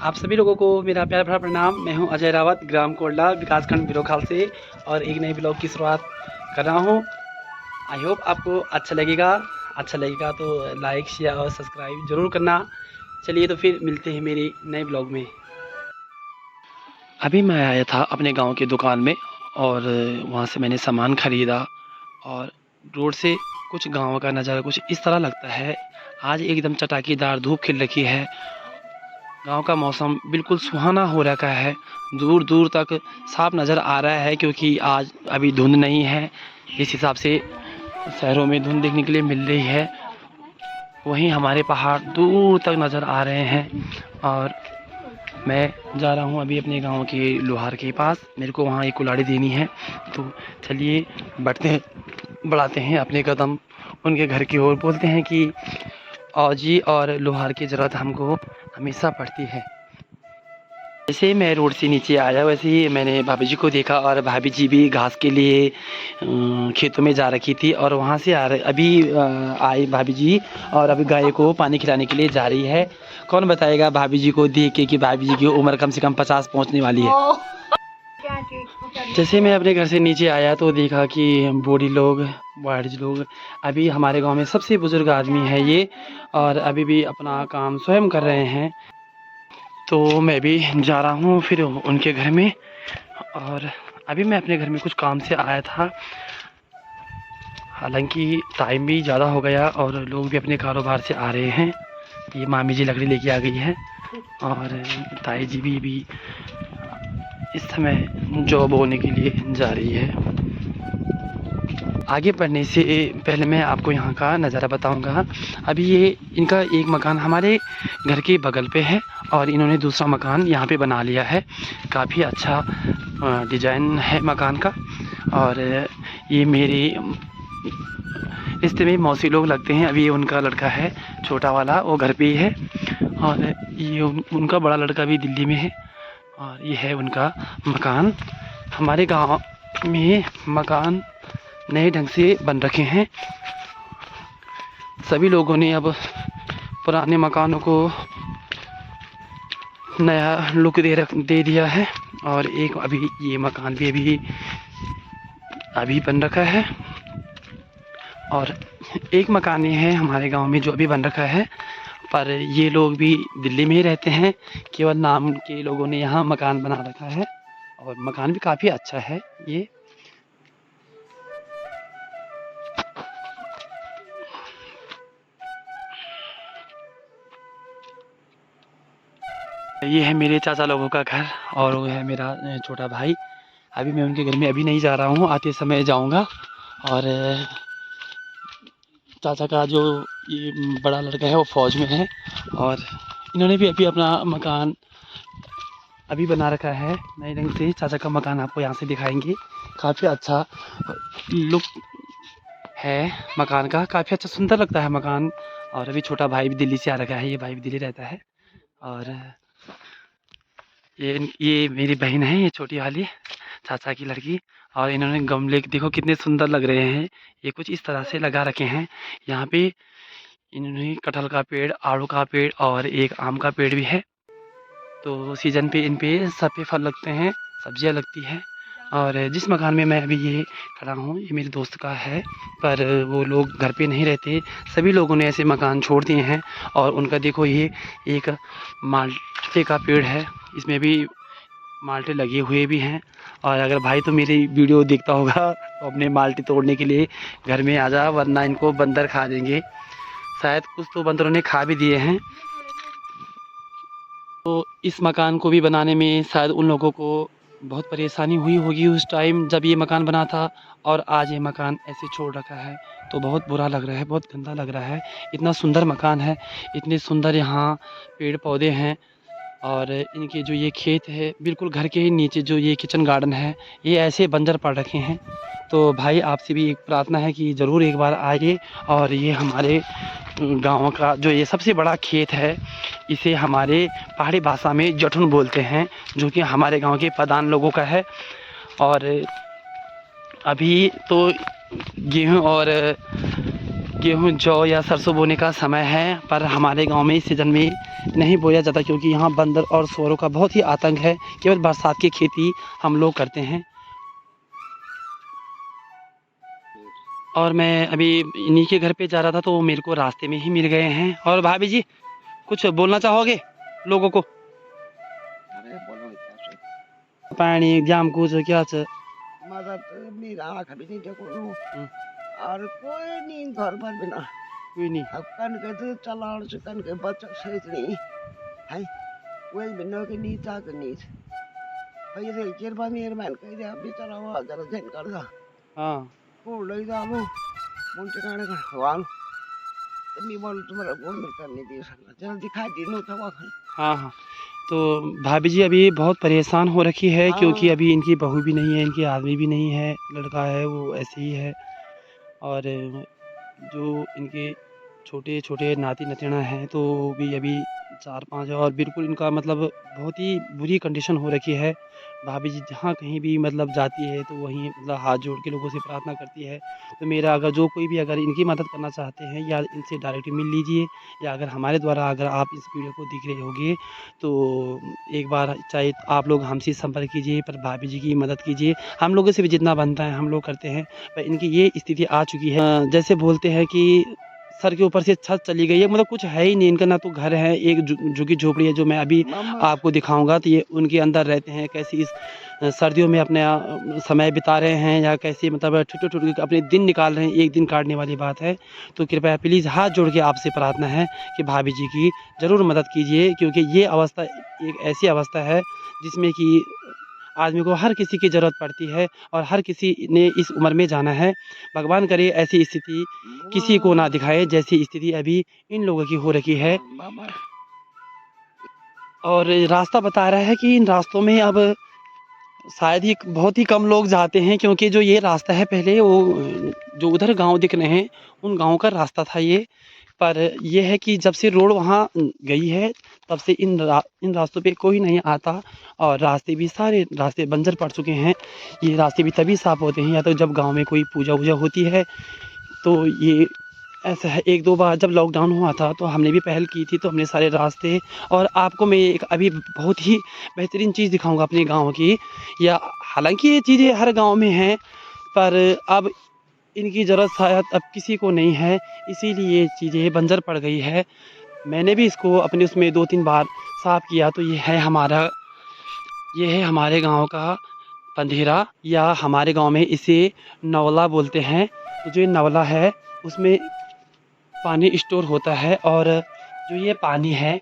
आप सभी लोगों को मेरा प्यार भरा प्रणाम। मैं हूं अजय रावत, ग्राम कोटला, विकासखंड बिरोखाल से, और एक नए ब्लॉग की शुरुआत कर रहा हूं। आई होप आपको अच्छा लगेगा। अच्छा लगेगा तो लाइक, शेयर और सब्सक्राइब ज़रूर करना। चलिए तो फिर मिलते हैं मेरे नए ब्लॉग में। अभी मैं आया था अपने गांव की दुकान में और वहां से मैंने सामान ख़रीदा। और रोड से कुछ गांव का नज़ारा कुछ इस तरह लगता है। आज एकदम चटाकेदार धूप खिल रखी है। गांव का मौसम बिल्कुल सुहाना हो रखा है। दूर दूर तक साफ नज़र आ रहा है, क्योंकि आज अभी धुंध नहीं है। इस हिसाब से शहरों में धुंध देखने के लिए मिल रही है। वहीं हमारे पहाड़ दूर तक नज़र आ रहे हैं। और मैं जा रहा हूं अभी अपने गांव के लोहार के पास। मेरे को वहां एक कुल्हाड़ी देनी है, तो चलिए बढ़ाते हैं अपने कदम उनके घर की ओर। बोलते हैं कि औजी और लोहार की ज़रूरत हमको हमेशा पड़ती है। जैसे ही मैं रोड से नीचे आया, वैसे ही मैंने भाभी जी को देखा, और भाभी जी भी घास के लिए खेतों में जा रखी थी। और वहाँ से आई भाभी जी, और अभी गाय को पानी खिलाने के लिए जा रही है। कौन बताएगा भाभी जी को देख के कि भाभी जी की उम्र कम से कम 50 पहुँचने वाली है। जैसे मैं अपने घर से नीचे आया तो देखा कि बूढ़ी लोग, अभी हमारे गांव में सबसे बुजुर्ग आदमी है ये, और अभी भी अपना काम स्वयं कर रहे हैं। तो मैं भी जा रहा हूँ फिर उनके घर में। और अभी मैं अपने घर में कुछ काम से आया था। हालांकि टाइम भी ज़्यादा हो गया और लोग भी अपने कारोबार से आ रहे हैं। ये मामी जी लकड़ी लेके आ गई है, और ताई जी भी इस समय जॉब होने के लिए जा रही है। आगे बढ़ने से पहले मैं आपको यहाँ का नज़ारा बताऊँगा। अभी ये इनका एक मकान हमारे घर के बगल पे है, और इन्होंने दूसरा मकान यहाँ पे बना लिया है। काफ़ी अच्छा डिज़ाइन है मकान का। और ये मेरे रिश्ते में मौसी लोग लगते हैं। अभी ये उनका लड़का है छोटा वाला, वो घर पे ही है। और ये उनका बड़ा लड़का भी दिल्ली में है। और ये है उनका मकान। हमारे गांव में मकान नए ढंग से बन रखे हैं। सभी लोगों ने अब पुराने मकानों को नया लुक दे दिया है। और एक अभी ये मकान भी अभी बन रखा है। और एक मकान ये है हमारे गांव में जो अभी बन रखा है, पर ये लोग भी दिल्ली में ही रहते हैं। केवल नाम के लोगों ने यहाँ मकान बना रखा है, और मकान भी काफ़ी अच्छा है। ये है मेरे चाचा लोगों का घर, और वो है मेरा छोटा भाई। अभी मैं उनके घर में अभी नहीं जा रहा हूँ, आते समय जाऊँगा। और चाचा का जो ये बड़ा लड़का है वो फ़ौज में है, और इन्होंने भी अभी अपना मकान अभी बना रखा है नए ढंग से। चाचा का मकान आपको यहाँ से दिखाएंगे। काफ़ी अच्छा लुक है मकान का, काफ़ी अच्छा सुंदर लगता है मकान। और अभी छोटा भाई भी दिल्ली से आ रखा है, ये भाई भी दिल्ली रहता है। और ये मेरी बहन है, ये छोटी वाली चाचा की लड़की। और इन्होंने गमले देखो कितने सुंदर लग रहे हैं। ये कुछ इस तरह से लगा रखे हैं। यहाँ पे इन्होंने कटहल का पेड़, आड़ू का पेड़ और एक आम का पेड़ भी है। तो सीजन पे इन पे सब पे फल लगते हैं, सब्जियाँ लगती हैं। और जिस मकान में मैं अभी ये खड़ा हूँ, ये मेरे दोस्त का है, पर वो लोग घर पे नहीं रहते। सभी लोगों ने ऐसे मकान छोड़ दिए हैं। और उनका देखो ये एक माल्टे का पेड़ है, इसमें भी माल्टे लगे हुए भी हैं। और अगर भाई तो मेरी वीडियो देखता होगा तो अपने माल्टे तोड़ने के लिए घर में आ जा, वरना इनको बंदर खा देंगे। शायद कुछ तो बंदरों ने खा भी दिए हैं। तो इस मकान को भी बनाने में शायद उन लोगों को बहुत परेशानी हुई होगी उस टाइम जब ये मकान बना था। और आज ये मकान ऐसे छोड़ रखा है तो बहुत बुरा लग रहा है, बहुत गंदा लग रहा है। इतना सुंदर मकान है, इतने सुंदर यहाँ पेड़ पौधे हैं। और इनके जो ये खेत है बिल्कुल घर के ही नीचे, जो ये किचन गार्डन है, ये ऐसे बंजर पड़ रखे हैं। तो भाई आपसे भी एक प्रार्थना है कि ज़रूर एक बार आइए। और ये हमारे गांव का जो ये सबसे बड़ा खेत है, इसे हमारे पहाड़ी भाषा में जठुन बोलते हैं, जो कि हमारे गांव के प्रधान लोगों का है। और अभी तो गेहूं और गेहूँ जौ या सरसों बोने का समय है, पर हमारे गांव में इस सीज़न में नहीं बोया जाता क्योंकि यहाँ बंदर और सूअरों का बहुत ही आतंक है। केवल बरसात की खेती हम लोग करते हैं। और मैं अभी इन्हीं के घर पे जा रहा था तो वो मेरे को रास्ते में ही मिल गए हैं। और भाभी जी कुछ बोलना चाहोगे लोगों को? अरे बोलो क्या से पानी जाम कुछ क्या मदद मेरा आँख भी नहीं देखो हम्म, और कोई नहीं घर पर बिना कोई नहीं। अब कन के तो चलाड़ से कन के बच्चा सहित नहीं है कोई बिना के नीच आके नीच भाई रे किरपा मेहरबान कह दे अब बेचारा वो जरा जन कर दा हाँ को ले जा लो मुझे कहने का वाल तो मैं बोल तुम्हारा बोल में करने दे सकता जरा दिखा दी नो तो वाखन हाँ हाँ। तो भाभी जी अभी बहुत परेशान हो रखी है क्योंकि हाँ अभी इनकी बहू भी नहीं है, इनकी आदमी भी नहीं है, लड़का है वो ऐसे ही है। और जो इनके छोटे छोटे नाती नतीना हैं तो वो भी अभी 4-5 है और बिल्कुल इनका मतलब बहुत ही बुरी कंडीशन हो रखी है। भाभी जी जहाँ कहीं भी मतलब जाती है तो वहीं मतलब हाथ जोड़ के लोगों से प्रार्थना करती है। तो मेरा अगर जो कोई भी अगर इनकी मदद करना चाहते हैं या इनसे डायरेक्ट मिल लीजिए, या अगर हमारे द्वारा अगर आप इस वीडियो को देख रहे होंगे तो एक बार चाहे आप लोग हमसे संपर्क कीजिए, पर भाभी जी की मदद कीजिए। हम लोगों से भी जितना बनता है हम लोग करते हैं, पर इनकी ये स्थिति आ चुकी है। जैसे बोलते हैं कि सर के ऊपर से छत चली गई है, मतलब कुछ है ही नहीं इनका, ना तो घर है, एक झुग्गी झोपड़ी है जो मैं अभी मामा आपको दिखाऊंगा। तो ये उनके अंदर रहते हैं, कैसे इस सर्दियों में अपने समय बिता रहे हैं या कैसे मतलब ठुट अपने दिन निकाल रहे हैं। एक दिन काटने वाली बात है। तो कृपया प्लीज़ हाथ जोड़ के आपसे प्रार्थना है कि भाभी जी की ज़रूर मदद कीजिए, क्योंकि ये अवस्था एक ऐसी अवस्था है जिसमें कि आदमी को हर किसी की ज़रूरत पड़ती है और हर किसी ने इस उम्र में जाना है। भगवान करे ऐसी स्थिति किसी को ना दिखाए जैसी स्थिति अभी इन लोगों की हो रखी है। मामा और रास्ता बता रहा है कि इन रास्तों में अब शायद ही बहुत ही कम लोग जाते हैं, क्योंकि जो ये रास्ता है पहले वो जो उधर गांव दिख रहे हैं उन गांव का रास्ता था ये। पर ये है कि जब से रोड वहाँ गई है तब से इन रास्तों पे कोई नहीं आता और रास्ते भी सारे रास्ते बंजर पड़ चुके हैं। ये रास्ते भी तभी साफ़ होते हैं या तो जब गांव में कोई पूजा वूजा होती है। तो ये ऐसा है, 1-2 बार जब लॉकडाउन हुआ था तो हमने भी पहल की थी, तो हमने सारे रास्ते। और आपको मैं एक अभी बहुत ही बेहतरीन चीज़ दिखाऊंगा अपने गांव की। या हालांकि ये चीज़ें हर गांव में हैं, पर अब इनकी ज़रूरत शायद अब किसी को नहीं है, इसीलिए ये चीज़ें बंजर पड़ गई है। मैंने भी इसको अपने उसमें 2-3 बार साफ़ किया। तो ये है हमारे गांव का पंधेरा, या हमारे गांव में इसे नवला बोलते हैं। तो जो ये नवला है उसमें पानी स्टोर होता है, और जो ये पानी है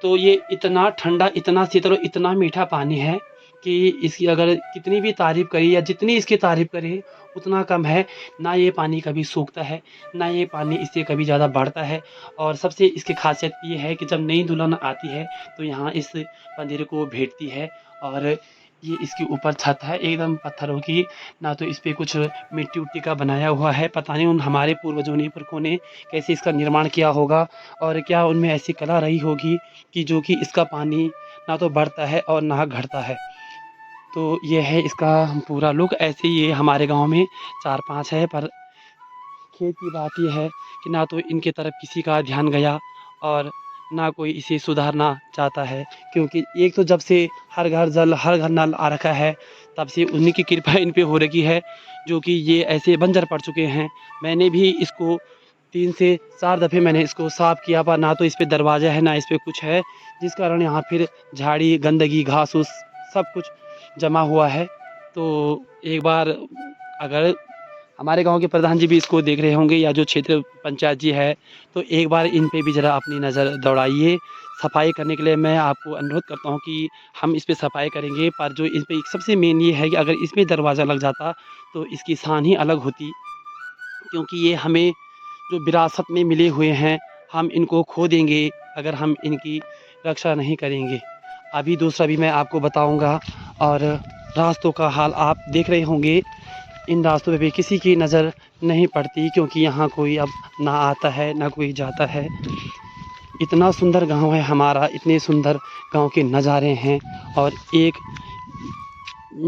तो ये इतना ठंडा, इतना शीतल और इतना मीठा पानी है कि इसकी अगर कितनी भी तारीफ़ करी या जितनी इसकी तारीफ़ करें उतना कम है। ना ये पानी कभी सूखता है, ना ये पानी इससे कभी ज़्यादा बढ़ता है। और सबसे इसकी ख़ासियत ये है कि जब नई दुल्हन आती है तो यहाँ इस मंदिर को भेंटती है। और ये इसके ऊपर छत है एकदम पत्थरों की, ना तो इस पे कुछ मिट्टी-उट्टी का बनाया हुआ है। पता नहीं उन हमारे पूर्वजों ने, पुरखों ने कैसे इसका निर्माण किया होगा, और क्या उनमें ऐसी कला रही होगी कि जो कि इसका पानी ना तो बढ़ता है और ना घटता है। तो ये है इसका पूरा लुक। ऐसे ही ये हमारे गाँव में 4-5 है, पर खेत की बात ये है कि ना तो इनके तरफ किसी का ध्यान गया और ना कोई इसे सुधारना चाहता है, क्योंकि एक तो जब से हर घर जल, हर घर नल आ रखा है, तब से उन्हीं की कृपा इन पे हो रखी है, जो कि ये ऐसे बंजर पड़ चुके हैं। मैंने भी इसको 3 से 4 दफ़े मैंने इसको साफ़ किया, पर ना तो इस पे दरवाज़ा है, ना इस पे कुछ है, जिस कारण यहाँ फिर झाड़ी, गंदगी, घास-फूस सब कुछ जमा हुआ है। तो एक बार अगर हमारे गाँव के प्रधान जी भी इसको देख रहे होंगे या जो क्षेत्र पंचायत जी है, तो एक बार इन पे भी ज़रा अपनी नज़र दौड़ाइए। सफाई करने के लिए मैं आपको अनुरोध करता हूँ कि हम इस पे सफाई करेंगे, पर जो इस पे सबसे मेन ये है कि अगर इसमें दरवाज़ा लग जाता तो इसकी शान ही अलग होती, क्योंकि ये हमें जो विरासत में मिले हुए हैं, हम इनको खो देंगे अगर हम इनकी रक्षा नहीं करेंगे। अभी दूसरा भी मैं आपको बताऊँगा। और रास्तों का हाल आप देख रहे होंगे, इन रास्तों पे भी किसी की नज़र नहीं पड़ती, क्योंकि यहाँ कोई अब ना आता है ना कोई जाता है। इतना सुंदर गांव है हमारा, इतने सुंदर गांव के नज़ारे हैं। और एक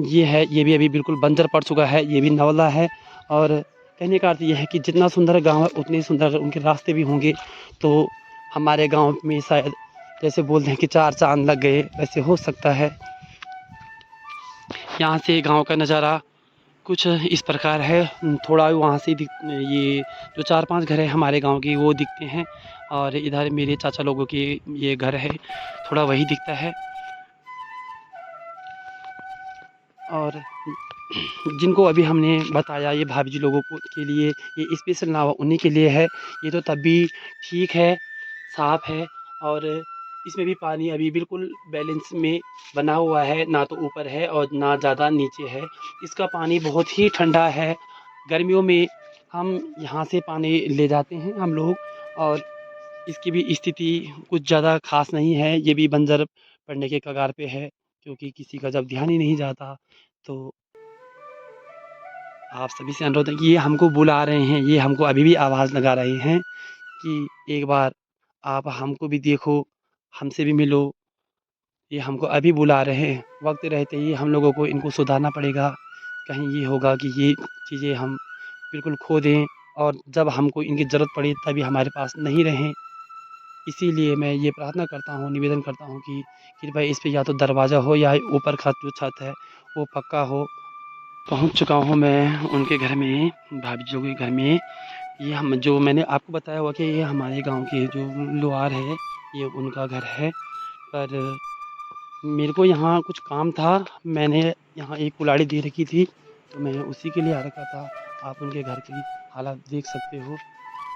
ये है, ये भी अभी बिल्कुल बंजर पड़ चुका है, ये भी नवला है। और कहने का अर्थ ये है कि जितना सुंदर गाँव है उतने सुंदर उनके रास्ते भी होंगे। तो हमारे गाँव में शायद जैसे बोलते हैं कि 4 चाँद लग गए, वैसे हो सकता है। यहाँ से गाँव का नज़ारा कुछ इस प्रकार है। थोड़ा वहाँ से ये जो 4-5 घर हैं हमारे गाँव के वो दिखते हैं, और इधर मेरे चाचा लोगों के ये घर है, थोड़ा वही दिखता है। और जिनको अभी हमने बताया ये भाभी जी लोगों को के लिए ये स्पेशल नाव उन्हीं के लिए है। ये तो तब भी ठीक है, साफ़ है, और इसमें भी पानी अभी बिल्कुल बैलेंस में बना हुआ है, ना तो ऊपर है और ना ज़्यादा नीचे है। इसका पानी बहुत ही ठंडा है। गर्मियों में हम यहाँ से पानी ले जाते हैं हम लोग, और इसकी भी स्थिति कुछ ज़्यादा ख़ास नहीं है। ये भी बंजर पड़ने के कगार पे है, क्योंकि किसी का जब ध्यान ही नहीं जाता। तो आप सभी से अनुरोध है कि ये हमको बुला रहे हैं, ये हमको अभी भी आवाज़ लगा रहे हैं कि एक बार आप हमको भी देखो, हमसे भी मिलो। ये हमको अभी बुला रहे हैं, वक़्त रहते ही हम लोगों को इनको सुधारना पड़ेगा। कहीं ये होगा कि ये चीज़ें हम बिल्कुल खो दें, और जब हमको इनकी ज़रूरत पड़े तभी हमारे पास नहीं रहें। इसीलिए मैं ये प्रार्थना करता हूँ, निवेदन करता हूँ कि कृपया इस पे या तो दरवाज़ा हो या ऊपर जो छत है वो पक्का हो। पहुँच चुका हूँ मैं उनके घर में, भाभी जी के घर में। ये हम जो मैंने आपको बताया हुआ कि ये हमारे गाँव के जो लोहार है, ये उनका घर है। पर मेरे को यहाँ कुछ काम था, मैंने यहाँ एक कुल्हाड़ी दे रखी थी, तो मैं उसी के लिए आ रखा था। आप उनके घर की हालत देख सकते हो,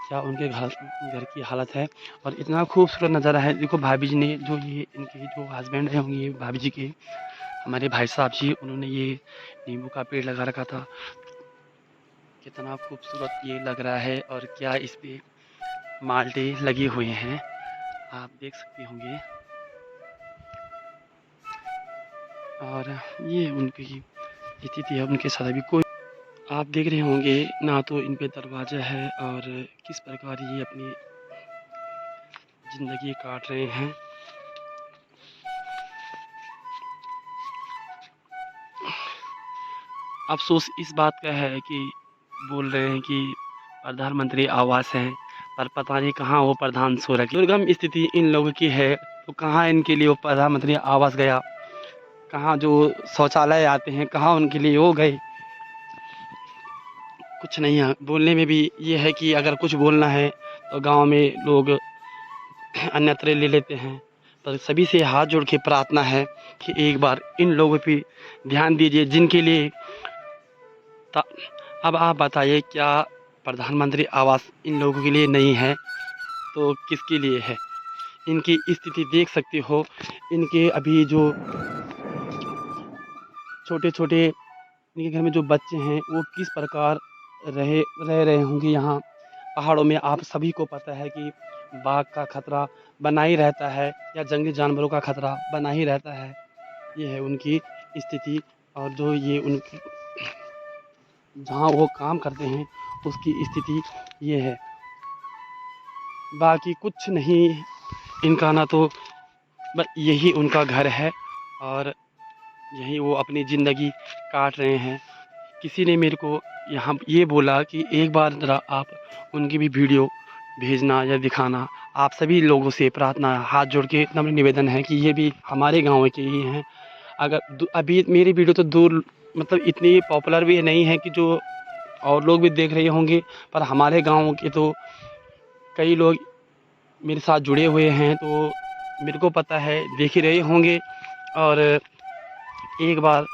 क्या उनके घर की हालत है, और इतना खूबसूरत नज़ारा है। देखो भाभी जी ने जो ये इनके जो हस्बैंड हैं होंगे भाभी जी के, हमारे भाई साहब जी, उन्होंने ये नींबू का पेड़ लगा रखा था। कितना खूबसूरत ये लग रहा है, और क्या इस पे माल्टे लगे हुए हैं, आप देख सकते होंगे। और ये उनकी स्थिति है, उनके साथ अभी कोई, आप देख रहे होंगे ना तो इन पे दरवाज़ा है, और किस प्रकार ये अपनी ज़िंदगी काट रहे हैं। अफ़सोस इस बात का है कि बोल रहे हैं कि प्रधानमंत्री आवास है, पर पता नहीं कहाँ वो प्रधान सो रखे। दुर्गम स्थिति इन लोगों की है, तो कहाँ इनके लिए वो प्रधानमंत्री आवास गया, कहाँ जो शौचालय आते हैं कहाँ उनके लिए वो गए। कुछ नहीं है, बोलने में भी ये है कि अगर कुछ बोलना है तो गांव में लोग अन्यत्र ले लेते हैं। पर सभी से हाथ जोड़ के प्रार्थना है कि एक बार इन लोगों पे ध्यान दीजिए, जिनके लिए ता अब आप बताइए, क्या प्रधानमंत्री आवास इन लोगों के लिए नहीं है तो किसके लिए है? इनकी स्थिति देख सकते हो, इनके अभी जो छोटे-छोटे इनके घर में जो बच्चे हैं वो किस प्रकार रह रहे होंगे यहाँ पहाड़ों में। आप सभी को पता है कि बाघ का खतरा बना ही रहता है, या जंगली जानवरों का खतरा बना ही रहता है। ये है उनकी स्थिति, और जो ये उनकी जहाँ वो काम करते हैं उसकी स्थिति ये है। बाकी कुछ नहीं, इनका ना तो बस यही उनका घर है, और यहीं वो अपनी ज़िंदगी काट रहे हैं। किसी ने मेरे को यहाँ ये बोला कि एक बार ज़रा आप उनकी भी वीडियो भेजना या दिखाना। आप सभी लोगों से प्रार्थना हाथ जोड़ के नम्र निवेदन है कि ये भी हमारे गाँव के ही हैं। अगर अभी मेरी वीडियो तो दूर मतलब इतनी पॉपुलर भी नहीं है कि जो और लोग भी देख रहे होंगे, पर हमारे गाँव के तो कई लोग मेरे साथ जुड़े हुए हैं, तो मेरे को पता है देख ही रहे होंगे। और एक बार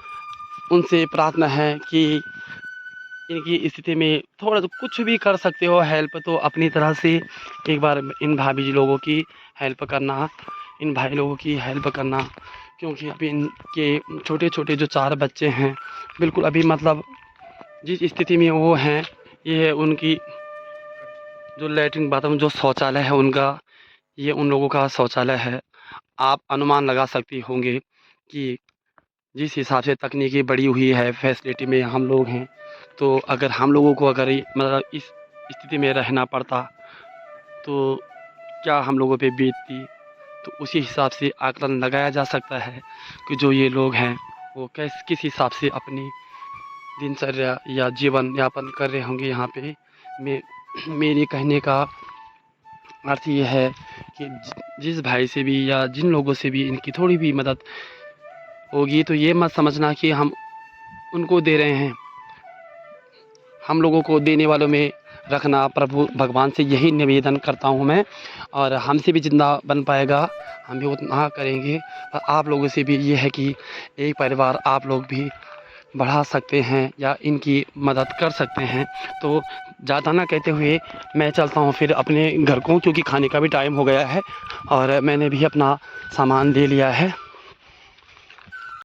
उनसे प्रार्थना है कि इनकी स्थिति में थोड़ा तो कुछ भी कर सकते हो हेल्प, तो अपनी तरह से एक बार इन भाभी जी लोगों की हेल्प करना, इन भाई लोगों की हेल्प करना। क्योंकि अभी इनके छोटे-छोटे जो 4 बच्चे हैं, बिल्कुल अभी मतलब जिस स्थिति में वो हैं, ये है उनकी जो लैट्रिन बाथरूम जो शौचालय है उनका, ये उन लोगों का शौचालय है। आप अनुमान लगा सकते होंगे कि जिस हिसाब से तकनीकी बढ़ी हुई है, फैसिलिटी में हम लोग हैं, तो अगर हम लोगों को अगर ये मतलब इस स्थिति में रहना पड़ता, तो क्या हम लोगों पे बीतती। तो उसी हिसाब से आकलन लगाया जा सकता है कि जो ये लोग हैं, वो किस हिसाब से अपनी दिनचर्या या जीवन यापन कर रहे होंगे यहाँ पे। मेरे कहने का अर्थ ये है कि जिस भाई से भी या जिन लोगों से भी इनकी थोड़ी भी मदद होगी तो ये मत समझना कि हम उनको दे रहे हैं। हम लोगों को देने वालों में रखना। प्रभु भगवान से यही निवेदन करता हूँ मैं, और हमसे भी जितना बन पाएगा हम भी उतना करेंगे। और आप लोगों से भी ये है कि एक परिवार आप लोग भी बढ़ा सकते हैं या इनकी मदद कर सकते हैं। तो ज़्यादा ना कहते हुए मैं चलता हूँ फिर अपने घर को, क्योंकि खाने का भी टाइम हो गया है और मैंने भी अपना सामान ले लिया है।